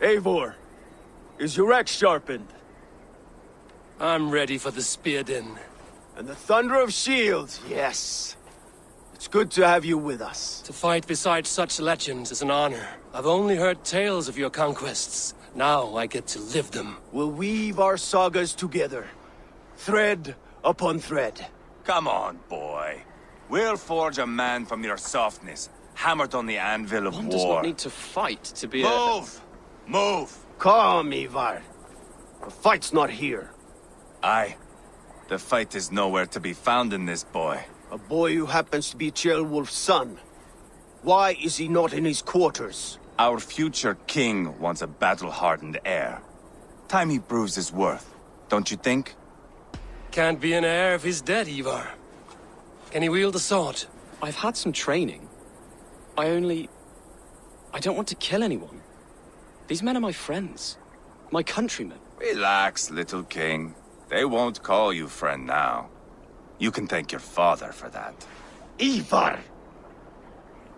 Eivor, is your axe sharpened? I'm ready for the spear din. And the thunder of shields, yes. It's good to have you with us. To fight beside such legends is an honor. I've only heard tales of your conquests. Now I get to live them. We'll weave our sagas together, thread upon thread. Come on, boy. We'll forge a man from your softness, hammered on the anvil of One war. does not need to fight to be Move! Move! Calm, Eivor. The fight's not here. Aye. The fight is nowhere to be found in this boy. A boy who happens to be Ceolwulf's son. Why is he not in his quarters? Our future king wants a battle-hardened heir. Time he proves his worth, don't you think? Can't be an heir if he's dead, Eivor. Can he wield a sword? I've had some training. I don't want to kill anyone. These men are my friends. My countrymen. Relax, little king. They won't call you friend now. You can thank your father for that. Eivor!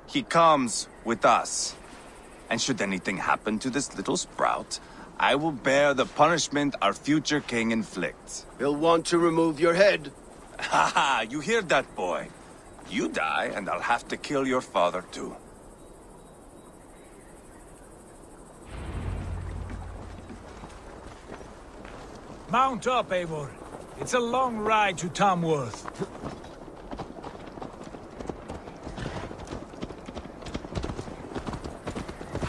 He comes with us. And should anything happen to this little sprout, I will bear the punishment our future king inflicts. He'll want to remove your head. Haha, you hear that, boy? You die, and I'll have to kill your father, too. Mount up, Eivor. It's a long ride to Tamworth.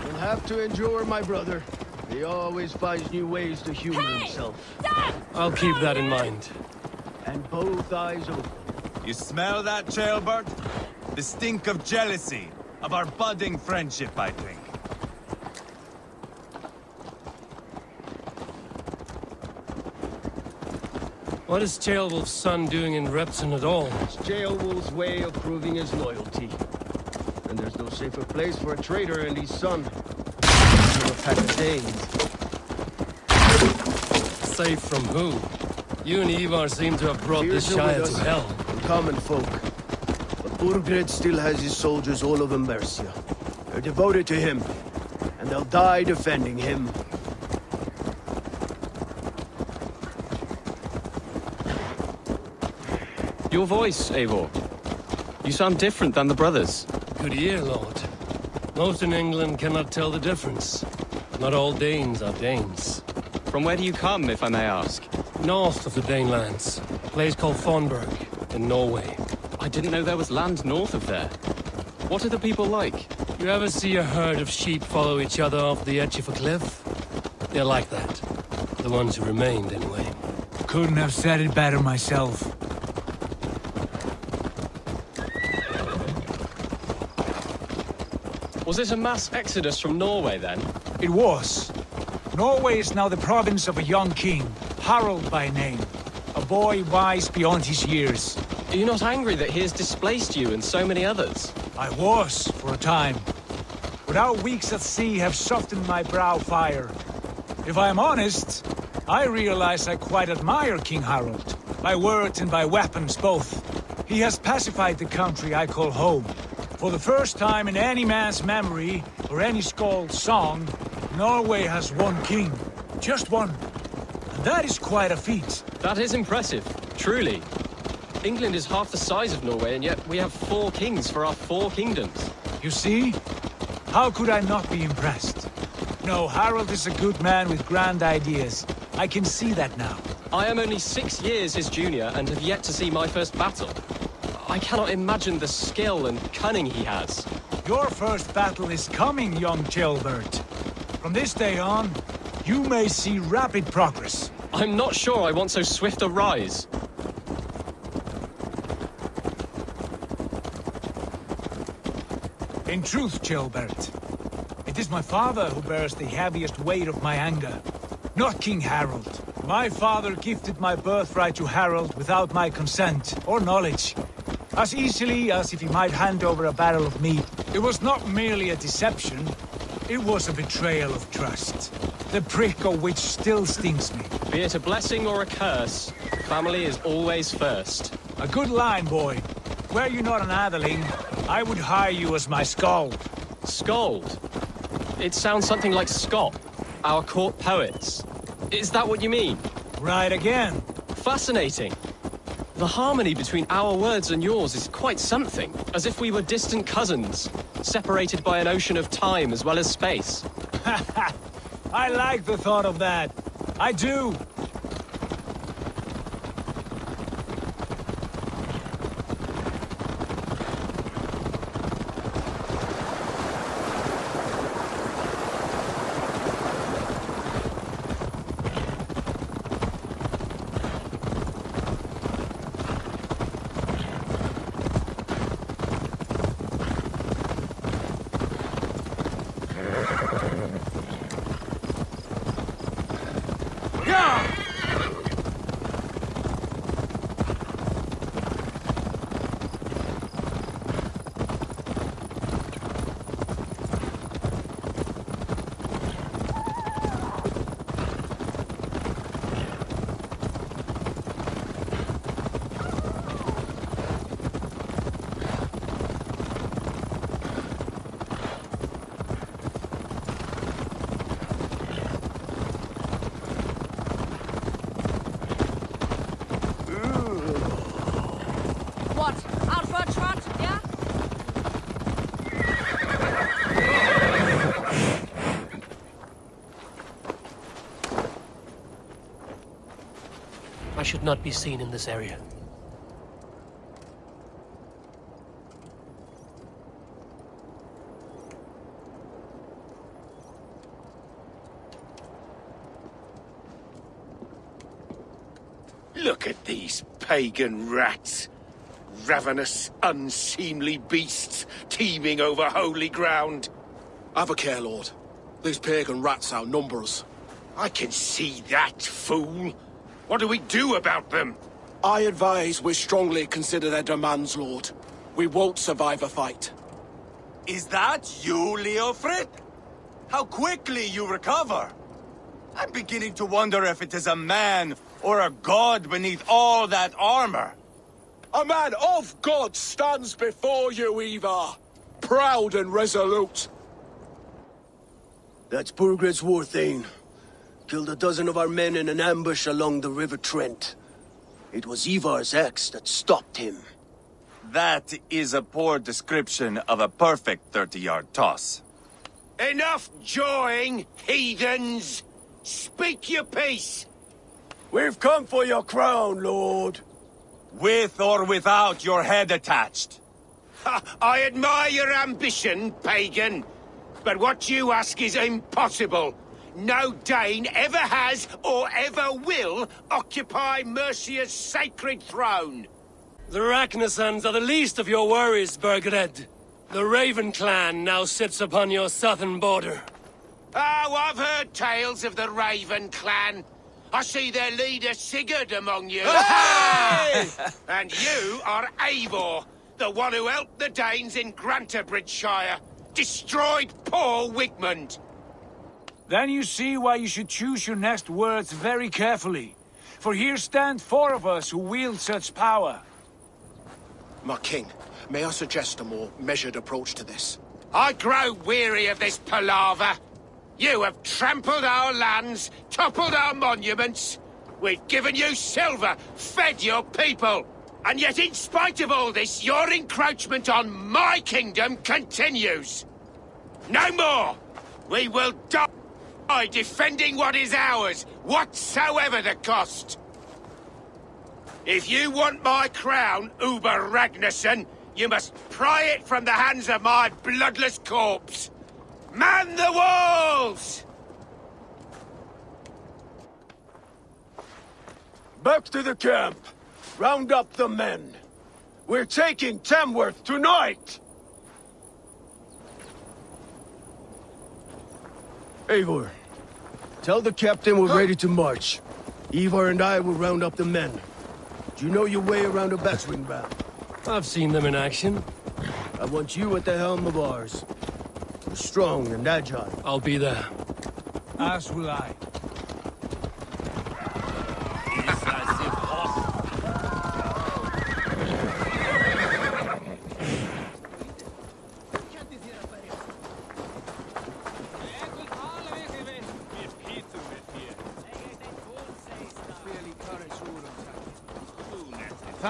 You'll have to endure, my brother. He always finds new ways to humor himself. I'll keep that in mind. And both eyes open. You smell that, Jailbird? The stink of jealousy, of our budding friendship, I think. What is Ceolwulf's son doing in Repton at all? It's Ceolwulf's way of proving his loyalty. And there's no safer place for a traitor and his son. A pack of Danes. Safe from who? You and Eivor seem to have brought this Fears are Shire with to us, hell. the common folk. But Urgred still has his soldiers all over Mercia. They're devoted to him, and they'll die defending him. Your voice, Eivor. You sound different than the brothers. Good ear, Lord. Most in England cannot tell the difference. Not all Danes are Danes. From where do you come, if I may ask? North of the Danelands, a place called Fonberg, in Norway. I didn't know there was land north of there. What are the people like? You ever see a herd of sheep follow each other off the edge of a cliff? They're like that. The ones who remained, anyway. Couldn't have said it better myself. Was it a mass exodus from Norway, then? It was. Norway is now the province of a young king, Harald by name. A boy wise beyond his years. Are you not angry that he has displaced you and so many others? I was, for a time. But our weeks at sea have softened my brow fire. If I am honest, I realize I quite admire King Harald. By words and by weapons, both. He has pacified the country I call home. For the first time in any man's memory, or any skald's song, Norway has one king. Just one. And that is quite a feat. That is impressive, truly. England is half the size of Norway, and yet we have 4 kings for our 4 kingdoms. You see? How could I not be impressed? No, Harald is a good man with grand ideas. I can see that now. I am only 6 years his junior and have yet to see my first battle. I cannot imagine the skill and cunning he has. Your first battle is coming, young Jailbird. From this day on, you may see rapid progress. I'm not sure I want so swift a rise. In truth, Jailbird, it is my father who bears the heaviest weight of my anger, not King Harald. My father gifted my birthright to Harald without my consent or knowledge. As easily as if he might hand over a barrel of meat. It was not merely a deception, it was a betrayal of trust. The prick of which still stings me. Be it a blessing or a curse, family is always first. A good line, boy. Were you not an atheling, I would hire you as my skald. Scold? It sounds something like Scott. Our court poets. Is that what you mean? Right again. Fascinating. The harmony between our words and yours is quite something. As if we were distant cousins, separated by an ocean of time as well as space. I like the thought of that. I do. I should not be seen in this area. Look at these pagan rats. Ravenous, unseemly beasts teeming over holy ground. Have a care, Lord. These pagan rats outnumber us. I can see that, fool. What do we do about them? I advise we strongly consider their demands, Lord. We won't survive a fight. Is that you, Leofrid? How quickly you recover! I'm beginning to wonder if it is a man or a god beneath all that armor. A man of God stands before you, Eivor. Proud and resolute. That's Burgred's war thane. Killed a dozen of our men in an ambush along the River Trent. It was Eivor's axe that stopped him. That is a poor description of a perfect 30-yard toss. Enough jawing, heathens! Speak your piece! We've come for your crown, Lord. With or without your head attached. Ha, I admire your ambition, pagan. But what you ask is impossible. No Dane ever has or ever will occupy Mercia's sacred throne. The Ragnarssons are the least of your worries, Burgred. The Raven clan now sits upon your southern border. Oh, I've heard tales of the Raven clan. I see their leader Sigurd among you. Hey! And you are Eivor, the one who helped the Danes in Grantabridgeshire. Destroyed poor Wigmund. Then you see why you should choose your next words very carefully. For here stand four of us who wield such power. My king, may I suggest a more measured approach to this? I grow weary of this palaver. You have trampled our lands, toppled our monuments. We've given you silver, fed your people. And yet in spite of all this, your encroachment on my kingdom continues. No more! We will die defending what is ours, whatsoever the cost. If you want my crown, Uber Ragnarsson, you must pry it from the hands of my bloodless corpse. Man the walls! Back to the camp. Round up the men. We're taking Tamworth tonight! Eivor, tell the captain we're ready to march. Eivor and I will round up the men. Do you know your way around a battering ram? I've seen them in action. I want you at the helm of ours. You're strong and agile. I'll be there. As will I.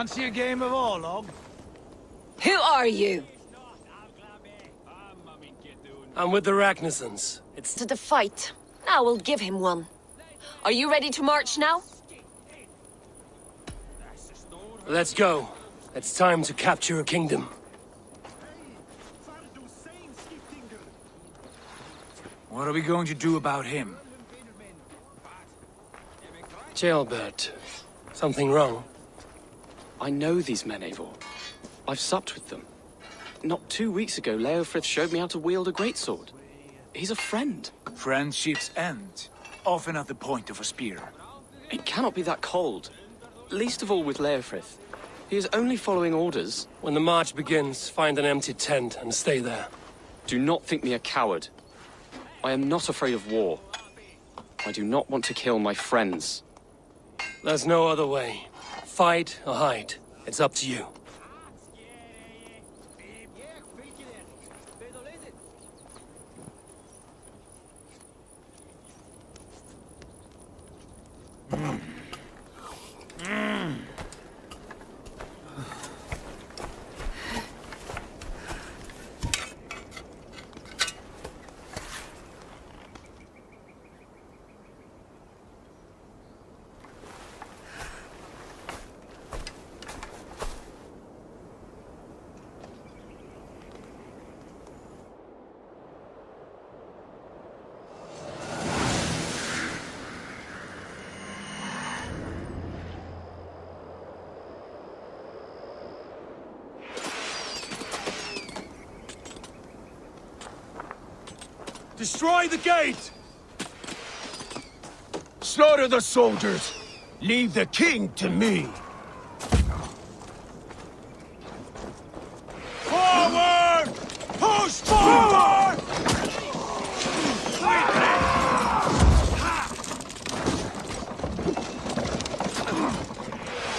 Fancy a game of Orlog? Who are you? I'm with the Ragnarsons. It's to the fight. Now we'll give him one. Are you ready to march now? Let's go. It's time to capture a kingdom. What are we going to do about him? Jailbird. Something wrong? I know these men, Eivor. I've supped with them. Not 2 weeks ago, Leofrith showed me how to wield a greatsword. He's a friend. Friendships end, often at the point of a spear. It cannot be that cold. Least of all with Leofrith. He is only following orders. When the march begins, find an empty tent and stay there. Do not think me a coward. I am not afraid of war. I do not want to kill my friends. There's no other way. Fight or hide. It's up to you. Destroy the gate! Slaughter the soldiers! Leave the king to me! Forward! Push forward!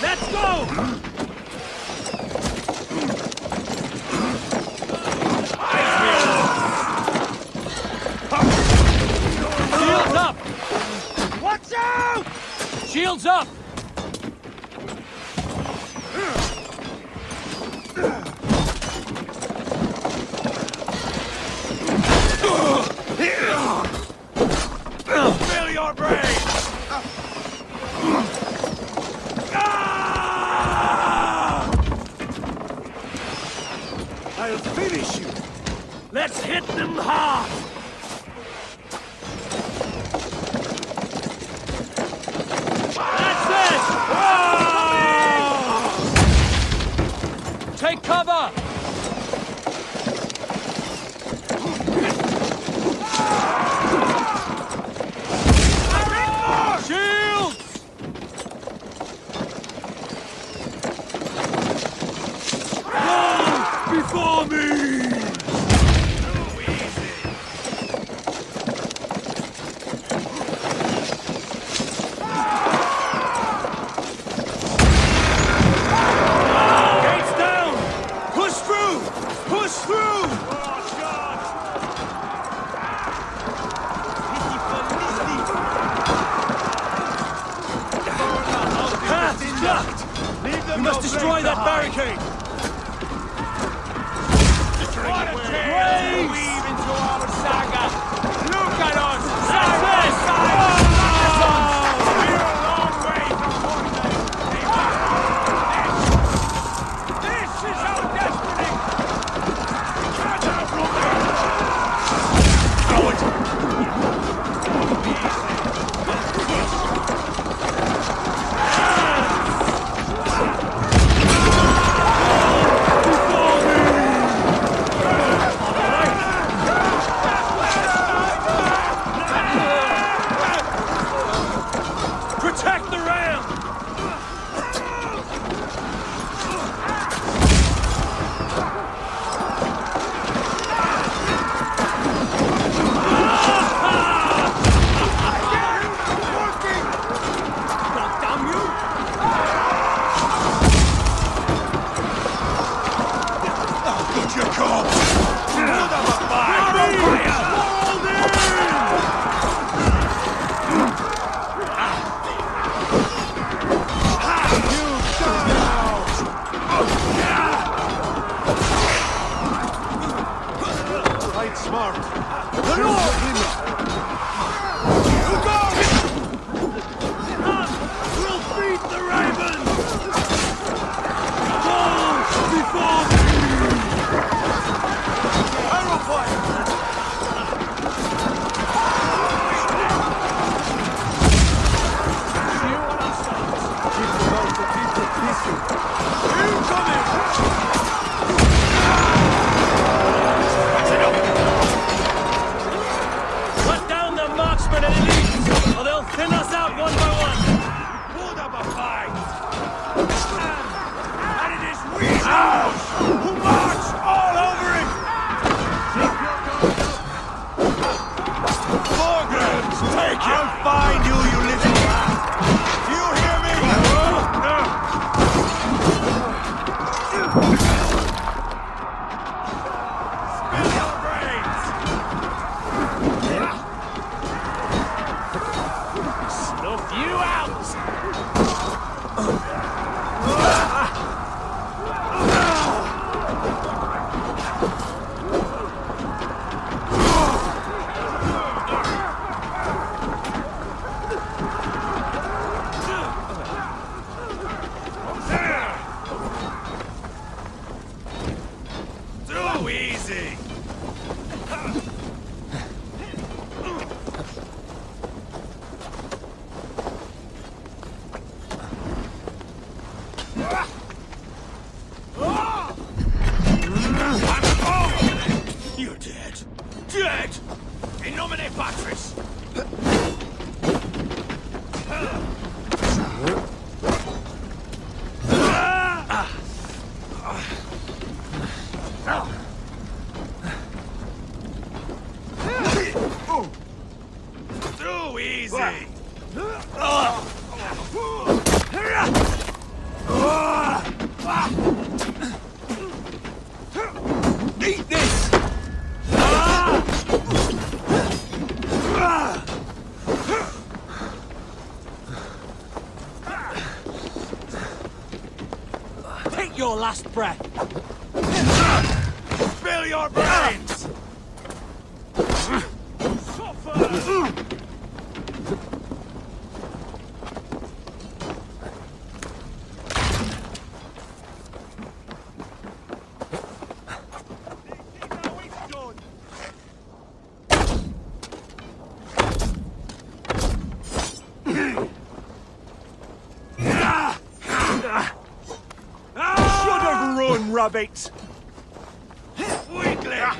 Let's go! Shields up! Watch out! Shields up! Fill your brain! I'll finish you! Let's hit them hard! Take cover! Shields! Before me! We must destroy that barricade! We'll feed the ravens! Arrow fire! Cut down the marksmen and elites, or they'll thin us out one by one! Put up a fight! And it is we now who march all over it! Foregrounds, take it! I'll find you, you little rat! Do you hear me? Spill your brains! Snuff you out! Too easy! You're dead. Dead! In nomine Patris! Too easy! Eat this! Take your last breath! Spill your brains! Should have run, rabbit! Weakling!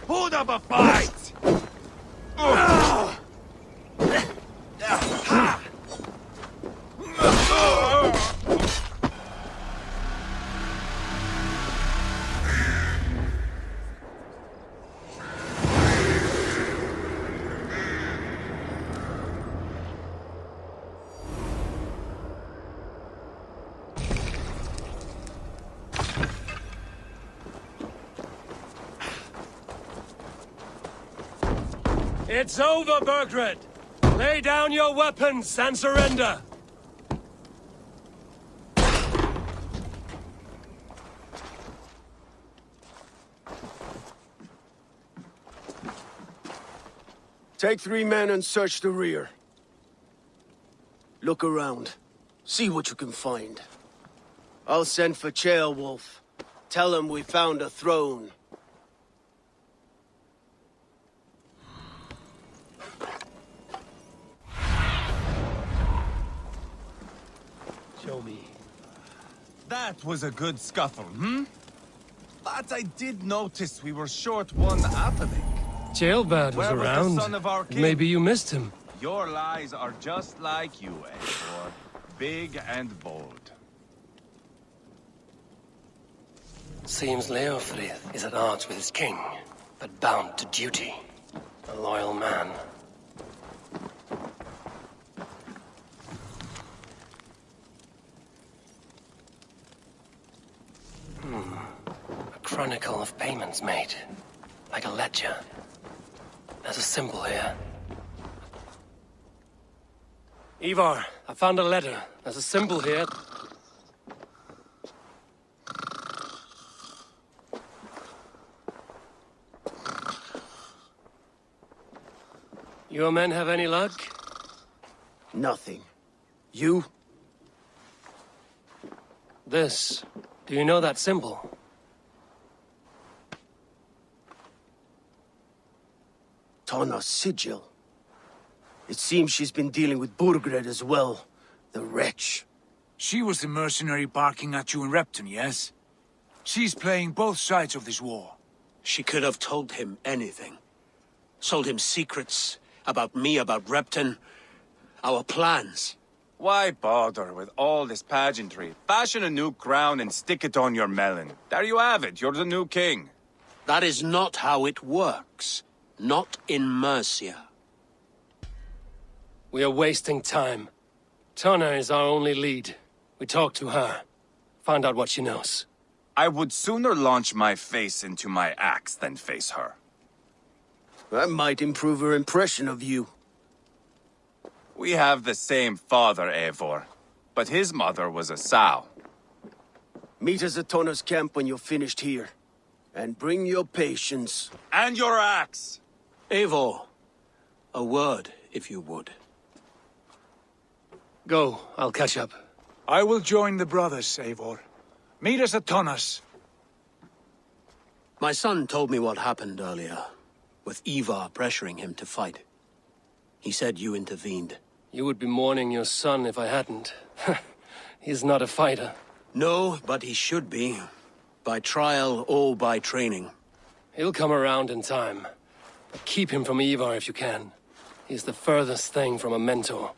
Hold up a fight! It's over, Bergred! Lay down your weapons and surrender! Take 3 men and search the rear. Look around. See what you can find. I'll send for Ceolwulf. Tell him we found a throne. Show me. That was a good scuffle, But I did notice we were short one athelink. Ceolbert was Where was the around. son of our king? Maybe you missed him. Your lies are just like you, Eivor. Big and bold. Seems Leofrith is at odds with his king, but bound to duty. A loyal man. A chronicle of payments made, like a ledger. A There's a symbol here. Eivor, I found a letter. There's a symbol here. Your men have any luck? Nothing. You? This. Do you know that symbol? Tana's sigil. It seems she's been dealing with Burgred as well. The wretch. She was the mercenary barking at you in Repton, yes? She's playing both sides of this war. She could have told him anything. Sold him secrets about me, about Repton, our plans. Why bother with all this pageantry? Fashion a new crown and stick it on your melon. There you have it, you're the new king. That is not how it works. Not in Mercia. We are wasting time. Tana is our only lead. We talk to her. Find out what she knows. I would sooner launch my face into my axe than face her. That might improve her impression of you. We have the same father, Eivor, but his mother was a sow. Meet us at Tana's camp when you're finished here. And bring your patience. And your axe! Eivor, a word, if you would. Go, I'll catch up. I will join the brothers, Eivor. Meet us at Tana's. My son told me what happened earlier, with Eivor pressuring him to fight. He said you intervened. You would be mourning your son if I hadn't. He's not a fighter. No, but he should be. By trial or by training. He'll come around in time. But keep him from Eivor if you can. He's the furthest thing from a mentor.